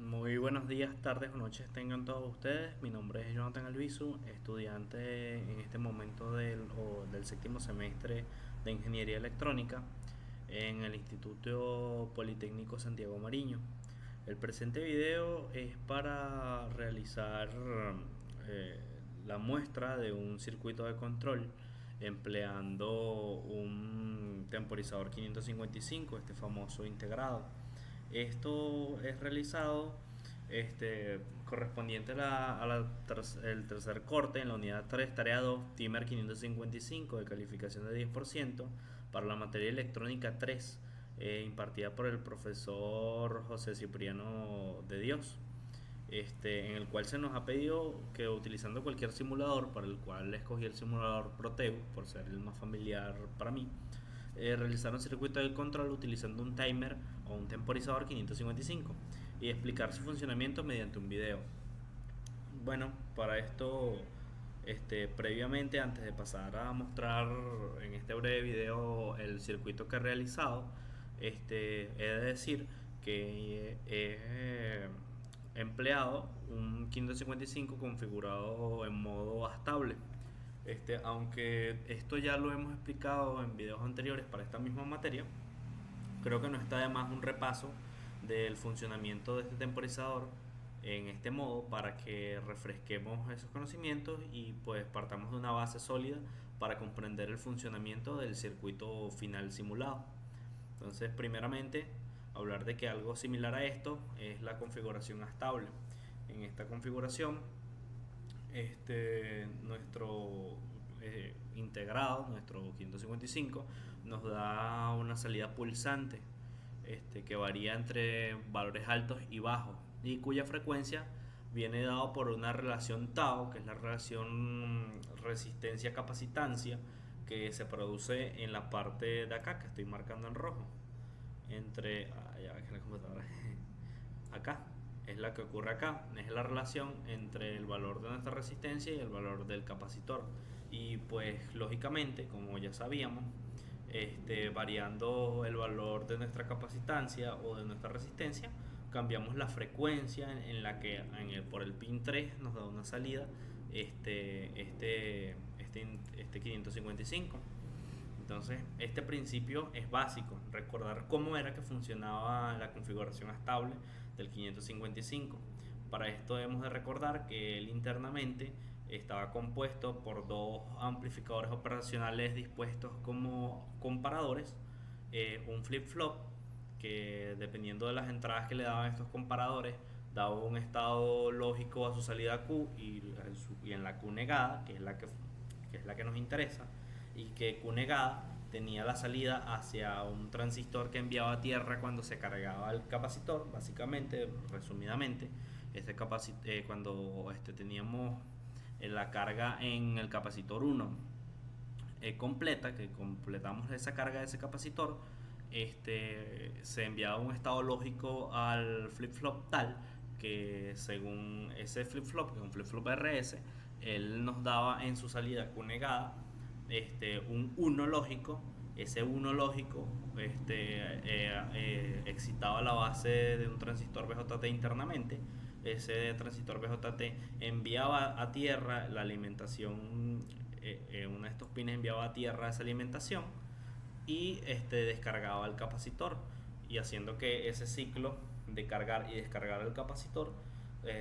Muy buenos días, tardes o noches tengan todos ustedes. Mi nombre es Jonathan Albizu, estudiante en este momento del séptimo semestre de Ingeniería Electrónica en el Instituto Politécnico Santiago Mariño. El presente video es para realizar eh, la muestra de un circuito de control empleando un temporizador 555, este famoso integrado. Esto es realizado correspondiente el tercer corte en la unidad 3, tarea 2, Timer 555 de calificación de 10% para la materia electrónica 3, impartida por el profesor José Cipriano de Dios. En el cual se nos ha pedido que utilizando cualquier simulador, para el cual escogí el simulador Proteo por ser el más familiar para mí, realizar un circuito de control utilizando un timer o un temporizador 555 y explicar su funcionamiento mediante un video. Bueno, para esto, previamente, antes de pasar a mostrar en este breve video el circuito que he realizado, he de decir que he empleado un 555 configurado en modo estable. Aunque esto ya lo hemos explicado en videos anteriores para esta misma materia, creo que no está de más un repaso del funcionamiento de este temporizador en este modo para que refresquemos esos conocimientos y pues partamos de una base sólida para comprender el funcionamiento del circuito final simulado. Entonces, primeramente, hablar de que algo similar a esto es la configuración estable. En esta configuración, nuestro integrado, nuestro 555, nos da una salida pulsante que varía entre valores altos y bajos y cuya frecuencia viene dado por una relación tau, que es la relación resistencia-capacitancia que se produce en la parte de acá que estoy marcando en rojo entre la computadora acá es la que ocurre acá, es la relación entre el valor de nuestra resistencia y el valor del capacitor. Y pues lógicamente, como ya sabíamos, variando el valor de nuestra capacitancia o de nuestra resistencia, cambiamos la frecuencia en la que por el pin 3 nos da una salida este 555. Entonces, este principio es básico, recordar cómo era que funcionaba la configuración estable del 555. Para esto debemos de recordar que él internamente estaba compuesto por dos amplificadores operacionales dispuestos como comparadores, un flip-flop que dependiendo de las entradas que le daban estos comparadores daba un estado lógico a su salida Q y en la Q negada, que es la que nos interesa, y que Q negada tenía la salida hacia un transistor que enviaba a tierra cuando se cargaba el capacitor. Básicamente, resumidamente, cuando teníamos la carga en el capacitor 1 completa, que completamos esa carga de ese capacitor, se enviaba un estado lógico al flip-flop tal que según ese flip-flop, que es un flip-flop RS, él nos daba en su salida Q negada un 1 lógico. Ese 1 lógico excitaba la base de un transistor BJT internamente. Ese transistor BJT enviaba a tierra la alimentación, uno de estos pines enviaba a tierra esa alimentación y descargaba el capacitor, y haciendo que ese ciclo de cargar y descargar el capacitor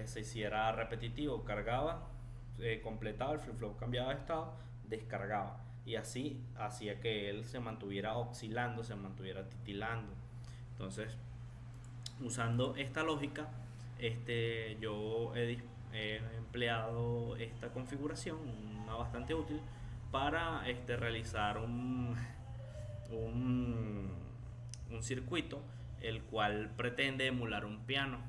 se hiciera repetitivo. Cargaba, completaba el flip-flop, cambiaba de estado, descargaba, y así hacía que él se mantuviera oscilando, se mantuviera titilando. Entonces, usando esta lógica, yo he empleado esta configuración, una bastante útil, para realizar un, un circuito el cual pretende emular un piano.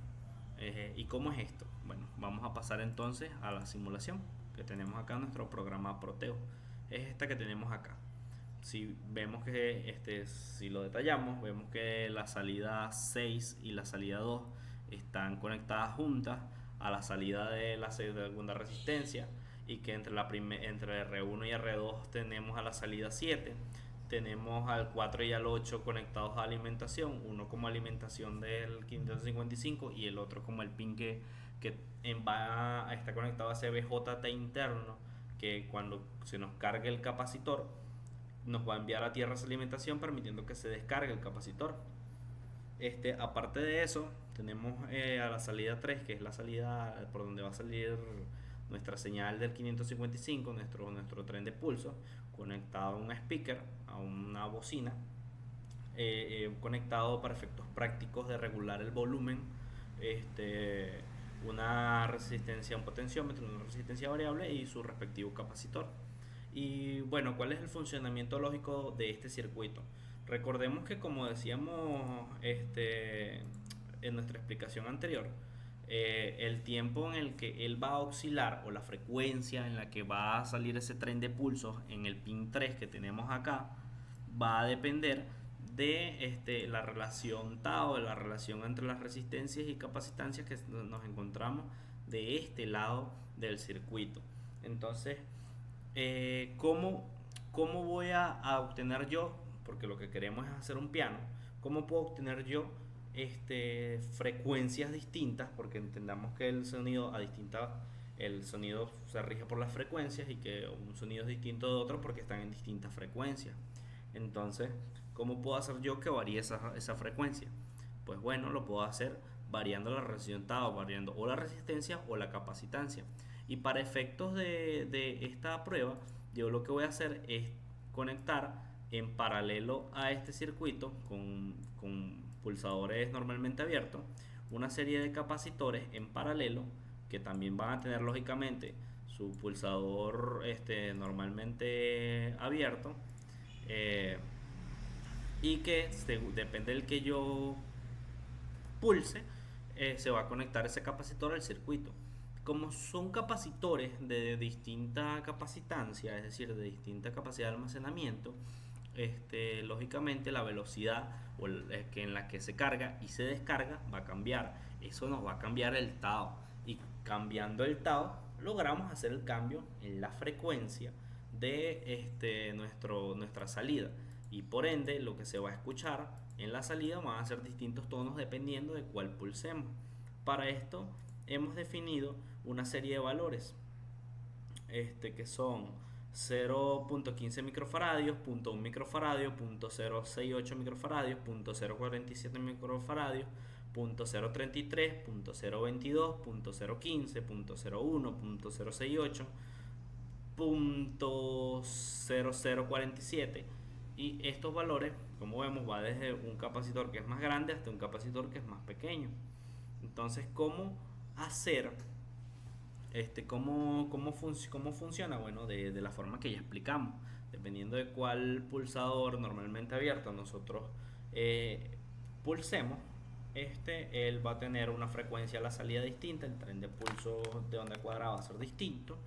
¿Y cómo es esto? Bueno, vamos a pasar entonces a la simulación que tenemos acá en nuestro programa Proteo. Es esta que tenemos acá. Si vemos que si lo detallamos, vemos que la salida 6 y la salida 2 están conectadas juntas a la salida de la segunda resistencia, y que entre R1 y R2 tenemos a la salida 7, tenemos al 4 y al 8 conectados a alimentación, uno como alimentación del 555 y el otro como el pin que está conectado a ese BJT interno, que cuando se nos cargue el capacitor nos va a enviar a tierra esa alimentación permitiendo que se descargue el capacitor. Aparte de eso, tenemos a la salida 3, que es la salida por donde va a salir nuestra señal del 555, nuestro tren de pulso, conectado a un speaker, a una bocina, conectado para efectos prácticos de regular el volumen, una resistencia, un potenciómetro, una resistencia variable y su respectivo capacitor. Y bueno, ¿cuál es el funcionamiento lógico de este circuito? Recordemos que, como decíamos en nuestra explicación anterior, el tiempo en el que él va a oscilar o la frecuencia en la que va a salir ese tren de pulsos en el pin 3 que tenemos acá va a depender de la relación tau, de la relación entre las resistencias y capacitancias que nos encontramos de este lado del circuito. Entonces, ¿cómo voy a obtener yo? Porque lo que queremos es hacer un piano. ¿Cómo puedo obtener yo frecuencias distintas? Porque entendamos que el sonido se rige por las frecuencias y que un sonido es distinto de otro porque están en distintas frecuencias. Entonces, ¿cómo puedo hacer yo que varíe esa frecuencia? Pues bueno, lo puedo hacer variando la resolución tau, variando o la resistencia o la capacitancia. Y para efectos de esta prueba, yo lo que voy a hacer es conectar en paralelo a este circuito con pulsadores normalmente abiertos una serie de capacitores en paralelo que también van a tener lógicamente su pulsador normalmente abierto, y que depende del que yo pulse, se va a conectar ese capacitor al circuito. Como son capacitores de distinta capacitancia, es decir, de distinta capacidad de almacenamiento, lógicamente la velocidad en la que se carga y se descarga va a cambiar. Eso nos va a cambiar el tau, y cambiando el tau logramos hacer el cambio en la frecuencia de nuestra salida, y por ende lo que se va a escuchar en la salida van a ser distintos tonos dependiendo de cuál pulsemos. Para esto hemos definido una serie de valores que son 0.15 microfaradios, 0.1 microfaradios, 0.068 microfaradios, 0.047 microfaradios, 0.033, 0.022, 0.015, 0.01, 0.068, 0.0047. Y estos valores, como vemos, va desde un capacitor que es más grande hasta un capacitor que es más pequeño. Entonces, ¿cómo hacer? ¿Cómo funciona? Bueno, de la forma que ya explicamos. Dependiendo de cuál pulsador normalmente abierto nosotros pulsemos, él va a tener una frecuencia a la salida distinta, el tren de pulso de onda cuadrada va a ser distinto,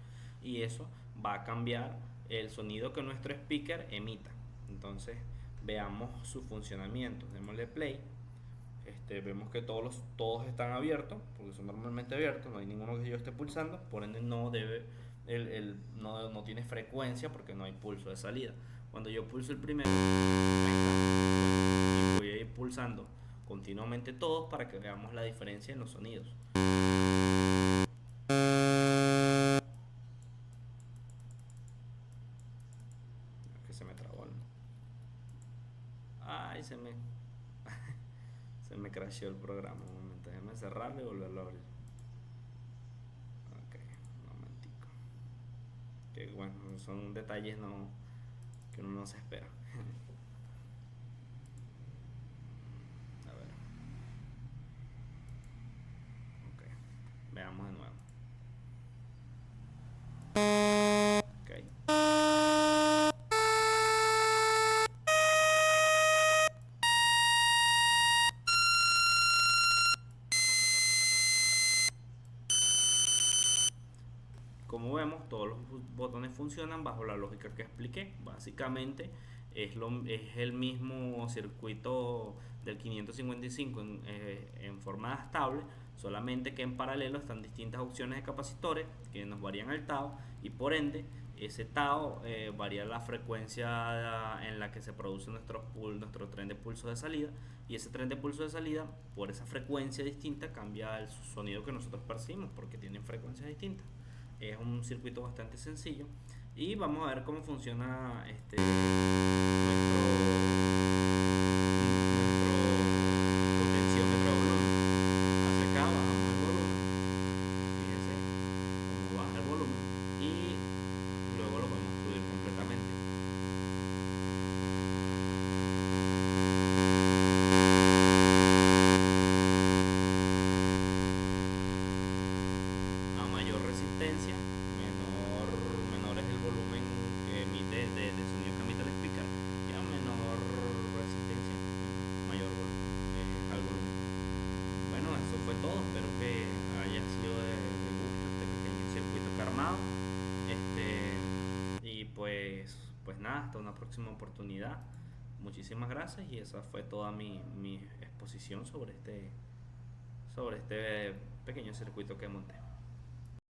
y eso va a cambiar el sonido que nuestro speaker emita. Entonces, veamos su funcionamiento. Démosle play. Vemos que todos están abiertos, porque son normalmente abiertos, no hay ninguno que yo esté pulsando, por ende no tiene frecuencia porque no hay pulso de salida. Cuando yo pulso el primero, y voy a ir pulsando continuamente todos para que veamos la diferencia en los sonidos. Que se me trabó. Ay, se me crasheó el programa. Un momento, déjame cerrarlo y volverlo a abrir. Ok, un momentico. Que bueno, son detalles que uno no se espera. A ver. Ok, veamos de nuevo. Ok. Como vemos, todos los botones funcionan bajo la lógica que expliqué. Básicamente es el mismo circuito del 555 en forma estable, solamente que en paralelo están distintas opciones de capacitores que nos varían el tau, y por ende Ese tau varía la frecuencia en la que se produce nuestro tren de pulso de salida, y ese tren de pulso de salida, por esa frecuencia distinta, cambia el sonido que nosotros percibimos porque tienen frecuencias distintas. Es un circuito bastante sencillo y vamos a ver cómo funciona nuestro potenciómetro de volumen. Hacia acá bajamos el volumen, fíjense cómo baja el volumen y luego lo podemos subir completamente. A mayor resistencia, menor es el volumen que emite de sonido que emite el speaker, y a menor resistencia, mayor al volumen. Bueno, eso fue todo. Espero que haya sido de gusto este pequeño circuito que he armado. Y pues nada, hasta una próxima oportunidad. Muchísimas gracias, y esa fue toda mi exposición sobre este pequeño circuito que monté.